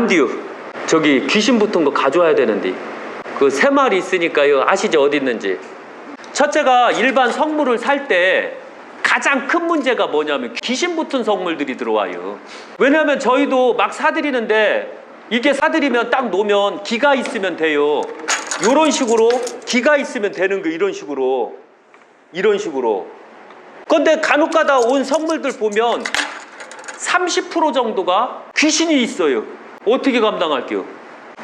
안 돼요. 저기 귀신 붙은 거 가져와야 되는데. 그 3마리 있으니까요. 아시죠? 어디 있는지. 첫째가 일반 성물을 살 때 가장 큰 문제가 뭐냐면 귀신 붙은 성물들이 들어와요. 왜냐하면 저희도 막 사드리는데 이게 사드리면 딱 놓으면 기가 있으면 돼요. 이런 식으로 기가 있으면 되는 거, 이런 식으로. 근데 간혹가다 온 성물들 보면 30% 정도가 귀신이 있어요. 어떻게 감당할게요?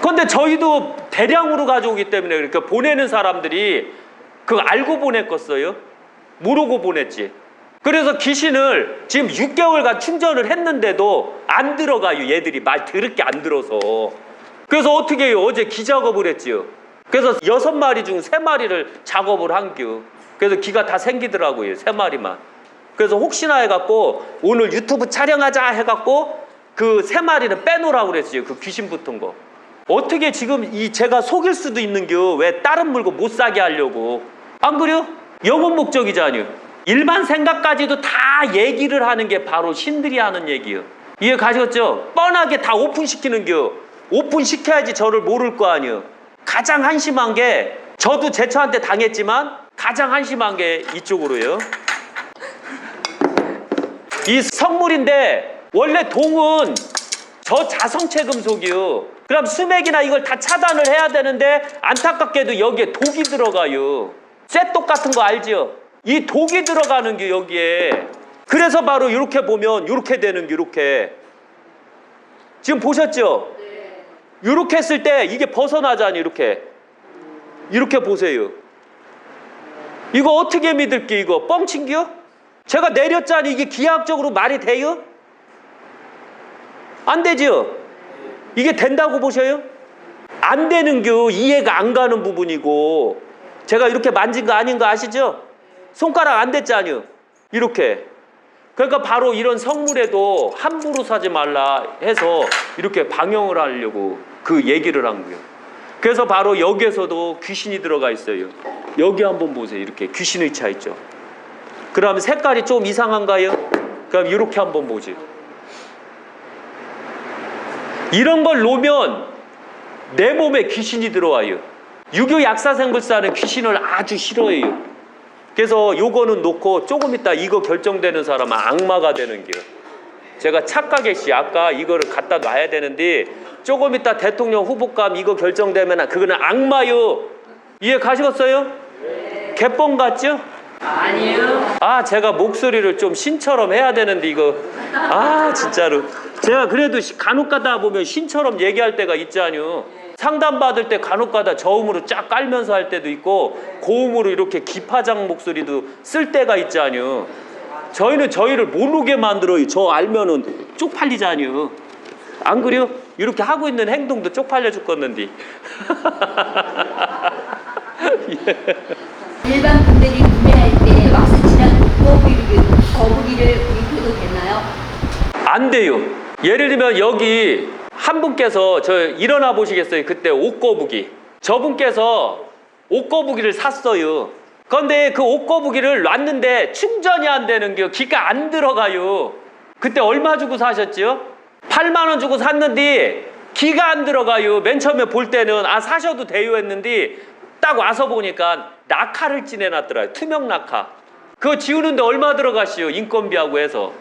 근데 저희도 대량으로 가져오기 때문에 이렇게 보내는 사람들이 그거 알고 보냈겠어요? 모르고 보냈지. 그래서 귀신을 지금 6개월간 충전을 했는데도 안 들어가요. 얘들이 말 더럽게 안 들어서. 그래서 어떻게 해요? 어제 기 작업을 했지요. 그래서 6마리 중 3마리를 작업을 한겨. 그래서 기가 다 생기더라고요. 3마리만. 그래서 혹시나 해갖고 오늘 유튜브 촬영하자 해갖고 그 3마리는 빼놓으라고 그랬어요. 그 귀신 붙은 거. 어떻게 지금 제가 속일 수도 있는겨. 왜 다른 물건 못 사게 하려고. 안 그래요? 영혼 목적이잖아요. 일반 생각까지도 다 얘기를 하는 게 바로 신들이 하는 얘기예요. 이해 가셨죠? 뻔하게 다 오픈시키는겨. 오픈시켜야지 저를 모를 거 아니에요. 가장 한심한 게 저도 제처한테 당했지만 가장 한심한 게 이쪽으로요. 이 성물인데 원래 동은 저자성체 금속이요. 그럼 수맥이나 이걸 다 차단을 해야 되는데 안타깝게도 여기에 독이 들어가요. 쇠독 같은 거 알죠? 이 독이 들어가는 게 여기에. 그래서 바로 이렇게 보면 이렇게 되는 게 이렇게. 지금 보셨죠? 이렇게 했을 때 이게 벗어나잖아요. 이렇게 보세요. 이거 어떻게 믿을게? 이거 뻥친겨? 제가 내렸자니 이게 기하학적으로 말이 돼요? 안 되죠? 이게 된다고 보셔요? 안 되는겨. 이해가 안 가는 부분이고. 제가 이렇게 만진 거 아닌 거 아시죠? 손가락 안 됐잖아요. 이렇게. 그러니까 바로 이런 성물에도 함부로 사지 말라 해서 이렇게 방영을 하려고 그 얘기를 한 거예요. 그래서 바로 여기에서도 귀신이 들어가 있어요. 여기 한번 보세요. 이렇게 귀신의 차 있죠. 그러면 색깔이 좀 이상한가요? 그럼 이렇게 한번 보죠. 이런 걸 놓으면 내 몸에 귀신이 들어와요. 유교 약사생불사는 귀신을 아주 싫어해요. 그래서 요거는 놓고 조금 이따 이거 결정되는 사람은 악마가 되는 겨. 제가 착각했지. 아까 이거를 갖다 놔야 되는데 조금 이따 대통령 후보감 이거 결정되면 그거는 악마요. 이해 가시겠어요? 네. 개뻥 같죠? 아니요. 아, 제가 목소리를 좀 신처럼 해야 되는데 이거 진짜로 제가 그래도 간혹 가다 보면 신처럼 얘기할 때가 있잖아요. 상담받을 때 간혹 가다 저음으로 쫙 깔면서 할 때도 있고 고음으로 이렇게 기파장 목소리도 쓸 때가 있잖아요. 저희는 저희를 모르게 만들어요. 저 알면은 쪽팔리잖아요. 안 그래요? 이렇게 하고 있는 행동도 쪽팔려 죽겠는데. 일반 분들이 구매할 때 왁스칠한 거북이를 구입해도 되나요? 안 돼요. 예를 들면 여기 한 분께서 저 일어나 보시겠어요? 그때 옷거북이. 저분께서 옷거북이를 샀어요. 그런데 그 옷거북이를 놨는데 충전이 안 되는 게 기가 안 들어가요. 그때 얼마 주고 사셨죠? 8만 원 주고 샀는데 기가 안 들어가요. 맨 처음에 볼 때는 사셔도 돼요 했는데 딱 와서 보니까 낙하를 찌내놨더라고요. 투명 낙하. 그거 지우는데 얼마 들어가시요? 인건비하고 해서.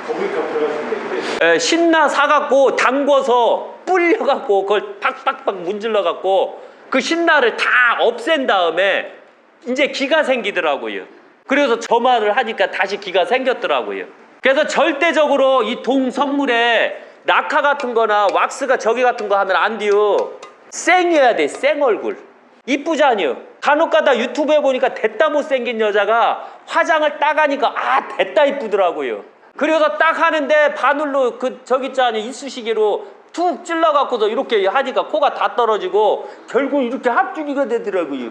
거북이값 들어가시는데 신나 사갖고 담궈서 불려갖고 그걸 팍팍팍 문질러갖고 그 신나를 다 없앤 다음에 이제 기가 생기더라고요. 그래서 저 말을 하니까 다시 기가 생겼더라고요. 그래서 절대적으로 이 동성물에 낙하 같은 거나 왁스가 저기 같은 거 하면 안 돼요. 쌩이어야 돼. 쌩 얼굴. 이쁘잖아요. 간혹가다 유튜브에 보니까 됐다 못생긴 여자가 화장을 딱 하니까 됐다 이쁘더라고요. 그래서 딱 하는데 바늘로 저기 있잖아요. 이쑤시개로 툭 찔러갖고서 이렇게 하니까 코가 다 떨어지고 결국 이렇게 합주기가 되더라고요.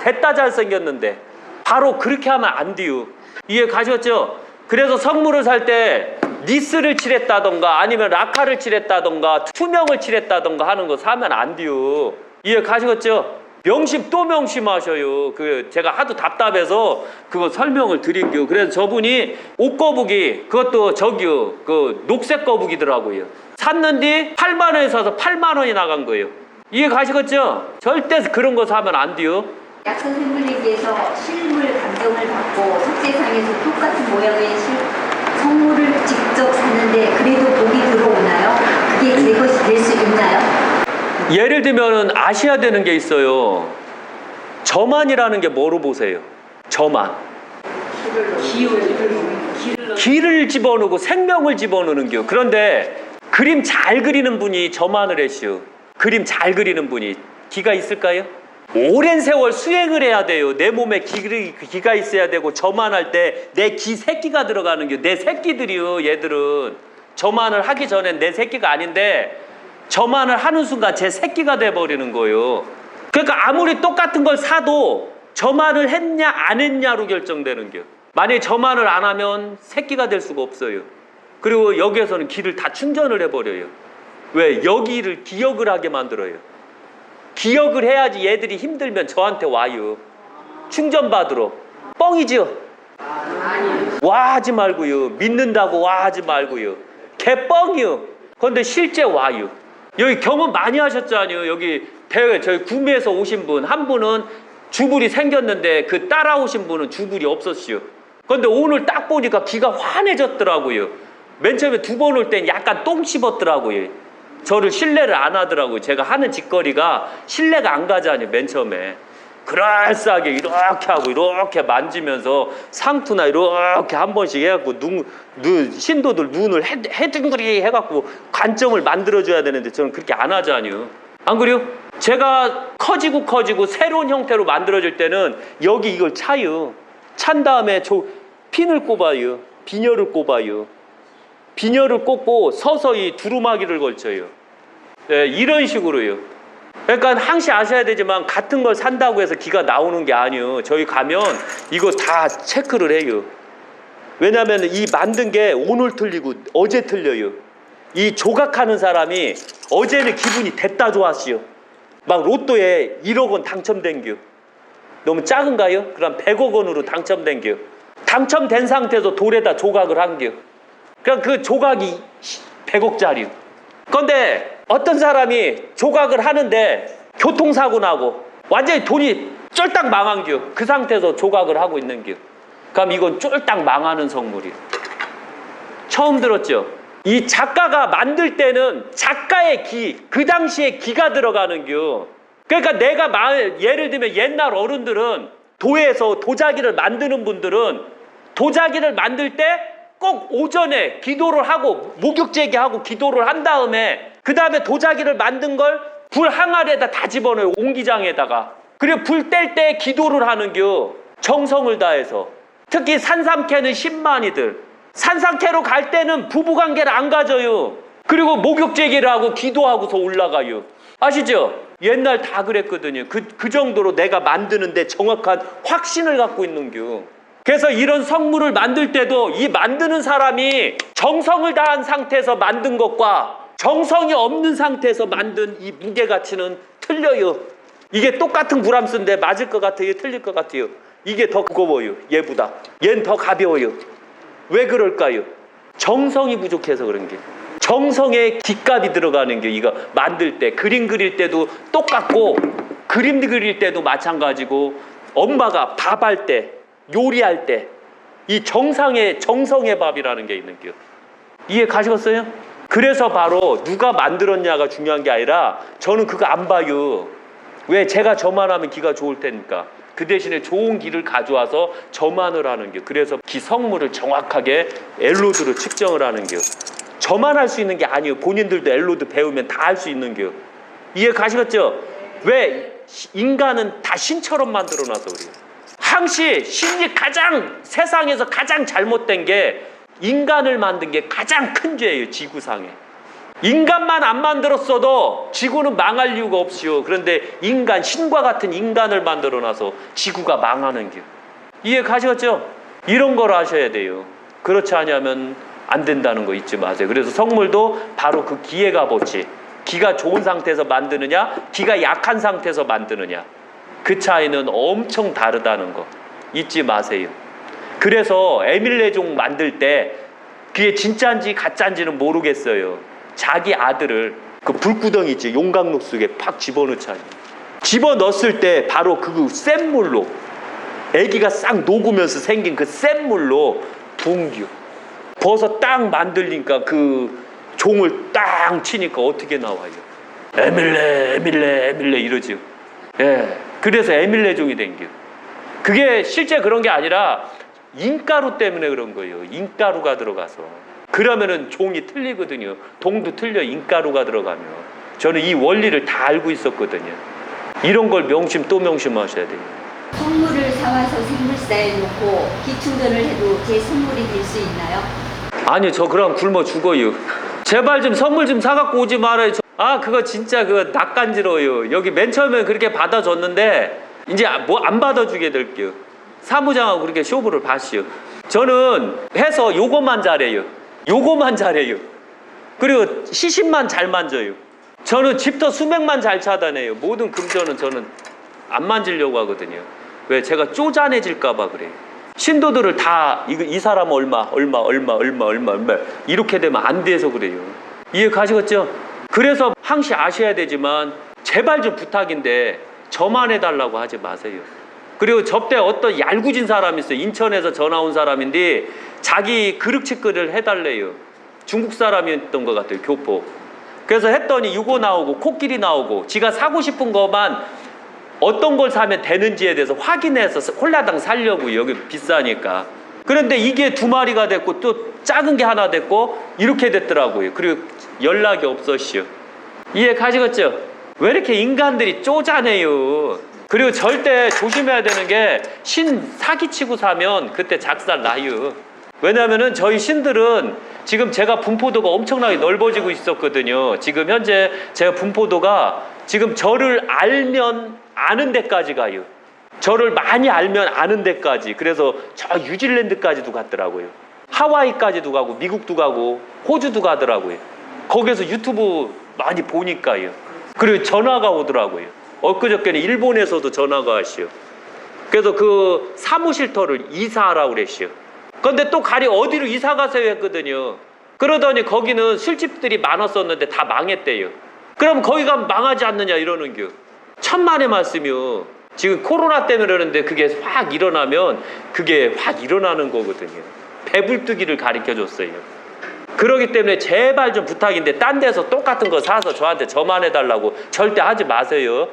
됐다 잘생겼는데. 바로 그렇게 하면 안 돼요. 이해 가셨죠? 그래서 성물을 살 때 니스를 칠했다던가 아니면 라카를 칠했다던가 투명을 칠했다던가 하는 거 사면 안 돼요. 이해 가시겠죠? 명심 또 명심하셔요. 제가 하도 답답해서 그거 설명을 드린겨. 그래서 저분이 옷거북이 그것도 저기요 녹색 거북이더라고요. 샀는데 8만 원에 사서 8만 원이 나간 거예요. 이해 가시겠죠? 절대 그런 거 사면 안 돼요. 약선 생물리기에서 실물 감정을 받고 석재상에서 똑같은 모양의 성물을 직접 샀는데 그래도 복이 들어오나요? 그게 제 것이 될 수 있나요? 예를 들면 아셔야 되는 게 있어요. 저만이라는 게 뭐로 보세요? 저만. 기를 집어넣고 생명을 집어넣는 겨. 그런데 그림 잘 그리는 분이 저만을 했슈. 그림 잘 그리는 분이 기가 있을까요? 오랜 세월 수행을 해야 돼요. 내 몸에 기가 있어야 되고 저만할 때 내 기 새끼가 들어가는 겨. 내 새끼들이요. 얘들은 저만을 하기 전엔 내 새끼가 아닌데 저만을 하는 순간 제 새끼가 돼버리는 거예요. 그러니까 아무리 똑같은 걸 사도 저만을 했냐 안 했냐로 결정되는 겨. 만약에 저만을 안 하면 새끼가 될 수가 없어요. 그리고 여기에서는 기를 다 충전을 해버려요. 왜? 여기를 기억을 하게 만들어요. 기억을 해야지 얘들이 힘들면 저한테 와요. 충전받으러. 뻥이지요? 와 하지 말고요. 믿는다고 와 하지 말고요. 개뻥이요. 그런데 실제 와요. 여기 경험 많이 하셨잖아요. 여기 대회 저희 구미에서 오신 분 한 분은 주불이 생겼는데 그 따라오신 분은 주불이 없었어요. 그런데 오늘 딱 보니까 기가 환해졌더라고요. 맨 처음에 두 번 올 땐 약간 똥 씹었더라고요. 저를 신뢰를 안 하더라고요. 제가 하는 짓거리가 신뢰가 안 가잖아요. 맨 처음에 그럴싸하게 이렇게 하고 이렇게 만지면서 상투나 이렇게 한 번씩 해갖고 신도들 눈을 해둥그리 해갖고 관점을 만들어줘야 되는데 저는 그렇게 안 하잖아요. 안 그래요? 제가 커지고 새로운 형태로 만들어질 때는 여기 이걸 차요. 찬 다음에 핀을 꼽아요. 비녀를 꼽아요. 비녀를 꽂고 서서히 두루마기를 걸쳐요. 네, 이런 식으로요. 그러니까 항시 아셔야 되지만 같은 걸 산다고 해서 기가 나오는 게 아니에요. 저희 가면 이거 다 체크를 해요. 왜냐하면 이 만든 게 오늘 틀리고 어제 틀려요. 이 조각하는 사람이 어제는 기분이 됐다 좋았어요. 막 로또에 1억 원 당첨된 겨. 너무 작은가요? 그럼 100억 원으로 당첨된 겨. 당첨된 상태에서 돌에다 조각을 한 겨. 그럼 그 조각이 100억짜리. 그런데 어떤 사람이 조각을 하는데 교통사고 나고 완전히 돈이 쫄딱 망한 겨. 그 상태에서 조각을 하고 있는 겨. 그럼 이건 쫄딱 망하는 성물이에요. 처음 들었죠? 이 작가가 만들 때는 작가의 기, 그 당시에 기가 들어가는 겨. 그러니까 내가 예를 들면 옛날 어른들은 도에서 도자기를 만드는 분들은 도자기를 만들 때 꼭 오전에 기도를 하고 목욕제기하고 기도를 한 다음에 그 다음에 도자기를 만든 걸 불 항아리에다 다 집어넣어요. 옹기장에다가. 그리고 불 뗄 때 기도를 하는겨. 정성을 다해서. 특히 산삼캐는 10만이들. 산삼캐로 갈 때는 부부관계를 안 가져요. 그리고 목욕제기를 하고 기도하고서 올라가요. 아시죠? 옛날 다 그랬거든요. 그 정도로 내가 만드는데 정확한 확신을 갖고 있는겨. 그래서 이런 성물을 만들 때도 이 만드는 사람이 정성을 다한 상태에서 만든 것과 정성이 없는 상태에서 만든 이 무게가치는 틀려요. 이게 똑같은 구람수인데 맞을 것 같아요? 틀릴 것 같아요? 이게 더 무거워요. 얘보다. 얘는 더 가벼워요. 왜 그럴까요? 정성이 부족해서 그런 게. 정성에 깃값이 들어가는 게 이거 만들 때 그림 그릴 때도 똑같고 그림 그릴 때도 마찬가지고 엄마가 밥할 때 요리할 때 이 정성의 밥이라는 게 있는 게 이해 가시겠어요? 그래서 바로 누가 만들었냐가 중요한 게 아니라 저는 그거 안 봐요. 왜? 제가 저만 하면 기가 좋을 테니까. 그 대신에 좋은 기를 가져와서 저만을 하는 게. 그래서 기 성물을 정확하게 엘로드로 측정을 하는 게. 저만 할 수 있는 게 아니에요. 본인들도 엘로드 배우면 다 할 수 있는 게. 이해 가시겠죠? 왜? 인간은 다 신처럼 만들어놔서 그래요. 항시 신이 세상에서 가장 잘못된 게 인간을 만든 게 가장 큰 죄예요. 지구상에. 인간만 안 만들었어도 지구는 망할 이유가 없이요. 그런데 신과 같은 인간을 만들어놔서 지구가 망하는 게. 이해 가시겠죠? 이런 걸 아셔야 돼요. 그렇지 않으면 안 된다는 거 잊지 마세요. 그래서 성물도 바로 그 기의 값어치. 기가 좋은 상태에서 만드느냐, 기가 약한 상태에서 만드느냐. 그 차이는 엄청 다르다는 거 잊지 마세요. 그래서 에밀레종 만들 때 그게 진짜인지 가짜인지는 모르겠어요. 자기 아들을 그 불구덩이 있지, 용광로 속에 팍 집어넣자니. 집어넣었을 때 바로 그 센 물로, 애기가 싹 녹으면서 생긴 그 센 물로 붕겨. 버섯 딱 만들니까 그 종을 딱 치니까 어떻게 나와요? 에밀레, 에밀레, 에밀레 이러죠. 예. 그래서 에밀레 종이 된겨. 그게 실제 그런 게 아니라 인가루 때문에 그런 거예요. 인가루가 들어가서. 그러면은 종이 틀리거든요. 동도 틀려, 인가루가 들어가면. 저는 이 원리를 다 알고 있었거든요. 이런 걸 명심 또 명심하셔야 돼요. 선물을 사와서 생물사에 놓고 기충전을 해도 제 선물이 될 수 있나요? 아니요, 저 그럼 굶어 죽어요. 제발 좀 선물 좀 사갖고 오지 말아요. 아, 그거 진짜 그거 낯간지러워요. 여기 맨 처음에 그렇게 받아줬는데 이제 뭐 안 받아주게 될게요. 사무장하고 그렇게 쇼부를 봤어요. 저는 해서 요것만 잘해요. 요것만 잘해요. 그리고 시신만 잘 만져요. 저는 집터 수맥만 잘 차단해요. 모든 금전은 저는 안 만지려고 하거든요. 왜? 제가 쪼잔해질까 봐 그래요. 신도들을 다 이 사람 얼마 이렇게 되면 안 돼서 그래요. 이해 가시겠죠? 그래서 항시 아셔야 되지만 제발 좀 부탁인데 저만 해달라고 하지 마세요. 그리고 접대 어떤 얄궂은 사람이 있어요. 인천에서 전화 온 사람인데 자기 그릇치거리를 해달래요. 중국 사람이었던 것 같아요. 교포. 그래서 했더니 이거 나오고 코끼리 나오고 지가 사고 싶은 것만 어떤 걸 사면 되는지에 대해서 확인해서 홀라당 살려고. 여기 비싸니까. 그런데 이게 2마리가 됐고 또 작은 게 하나 됐고 이렇게 됐더라고요. 그리고 연락이 없었시오. 이해 가시겠죠? 왜 이렇게 인간들이 쪼잔해요. 그리고 절대 조심해야 되는 게 신 사기치고 사면 그때 작살 나요. 왜냐하면은 저희 신들은 지금 제가 분포도가 엄청나게 넓어지고 있었거든요. 지금 현재 제가 분포도가 지금 저를 알면 아는 데까지 가요. 저를 많이 알면 아는 데까지. 그래서 저 뉴질랜드까지도 갔더라고요. 하와이까지도 가고 미국도 가고 호주도 가더라고요. 거기서 유튜브 많이 보니까요. 그리고 전화가 오더라고요. 엊그저께는 일본에서도 전화가 왔시오. 그래서 그 사무실터를 이사하라고 그랬시오. 근데 또 가리 어디로 이사 가세요 했거든요. 그러더니 거기는 술집들이 많았었는데 다 망했대요. 그럼 거기 가면 망하지 않느냐 이러는겨. 천만의 말씀이요. 지금 코로나 때문에 그러는데 그게 확 일어나면 그게 확 일어나는 거거든요. 배불뜨기를 가르쳐줬어요. 그러기 때문에 제발 좀 부탁인데 딴 데서 똑같은 거 사서 저한테 저만 해달라고 절대 하지 마세요.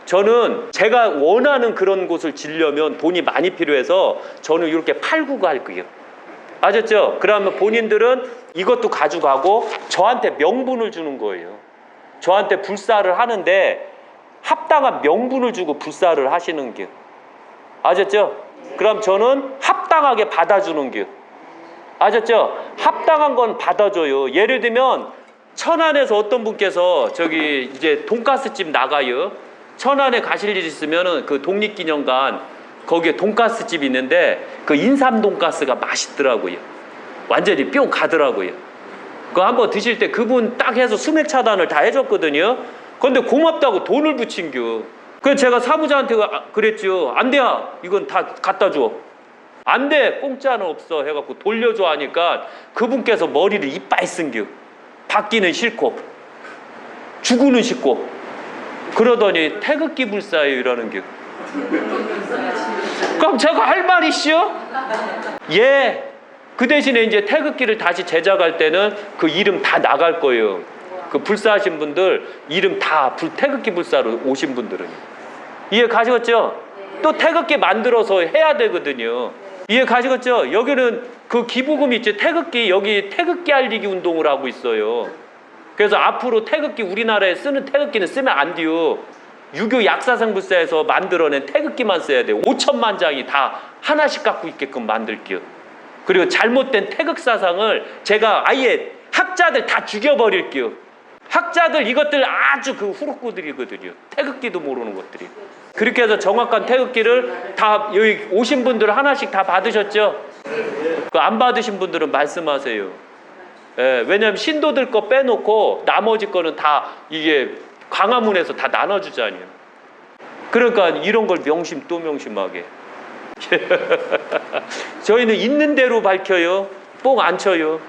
저는 제가 원하는 그런 곳을 지려면 돈이 많이 필요해서 저는 이렇게 팔고 갈 거예요. 아셨죠? 그러면 본인들은 이것도 가져가고 저한테 명분을 주는 거예요. 저한테 불사를 하는데 합당한 명분을 주고 불사를 하시는 게. 아셨죠? 그럼 저는 합당하게 받아주는 게. 아셨죠? 합당한 건 받아줘요. 예를 들면 천안에서 어떤 분께서 저기 이제 돈가스집 나가요. 천안에 가실 일 있으면은 그 독립기념관 거기에 돈가스집이 있는데 그 인삼 돈가스가 맛있더라고요. 완전히 뿅 가더라고요. 그거 한번 드실 때 그분 딱 해서 수맥 차단을 다 해줬거든요. 그런데 고맙다고 돈을 붙인겨. 그래서 제가 사무장한테 그랬죠. 안 돼야 이건 다 갖다 줘. 안 돼, 공짜는 없어 해갖고 돌려줘 하니까 그분께서 머리를 이빠이 쓴겨. 받기는 싫고 주고는 싶고 그러더니 태극기 불사예요 이러는 겨. 그럼 제가 할 말이 있어? 예. 그 대신에 이제 태극기를 다시 제작할 때는 그 이름 다 나갈 거예요. 그 불사하신 분들 이름 다 태극기 불사로 오신 분들은. 이해 가시겠죠? 또 태극기 만들어서 해야 되거든요. 이해 가시겠죠? 여기는 그 기부금 있지, 태극기, 여기 태극기 알리기 운동을 하고 있어요. 그래서 앞으로 태극기, 우리나라에 쓰는 태극기는 쓰면 안 돼요. 유교 약사생불사에서 만들어낸 태극기만 써야 돼요. 5천만 장이 다 하나씩 갖고 있게끔 만들게요. 그리고 잘못된 태극 사상을 제가 아예 학자들 다 죽여버릴게요. 학자들 이것들 아주 그 후루꾸들이거든요. 태극기도 모르는 것들이. 그렇게 해서 정확한 태극기를 다 여기 오신 분들 하나씩 다 받으셨죠? 그 안 받으신 분들은 말씀하세요. 예, 왜냐하면 신도들 거 빼놓고 나머지 거는 다 이게 광화문에서 다 나눠주잖아요. 그러니까 이런 걸 명심 또 명심하게. 저희는 있는 대로 밝혀요. 뽕 안 쳐요.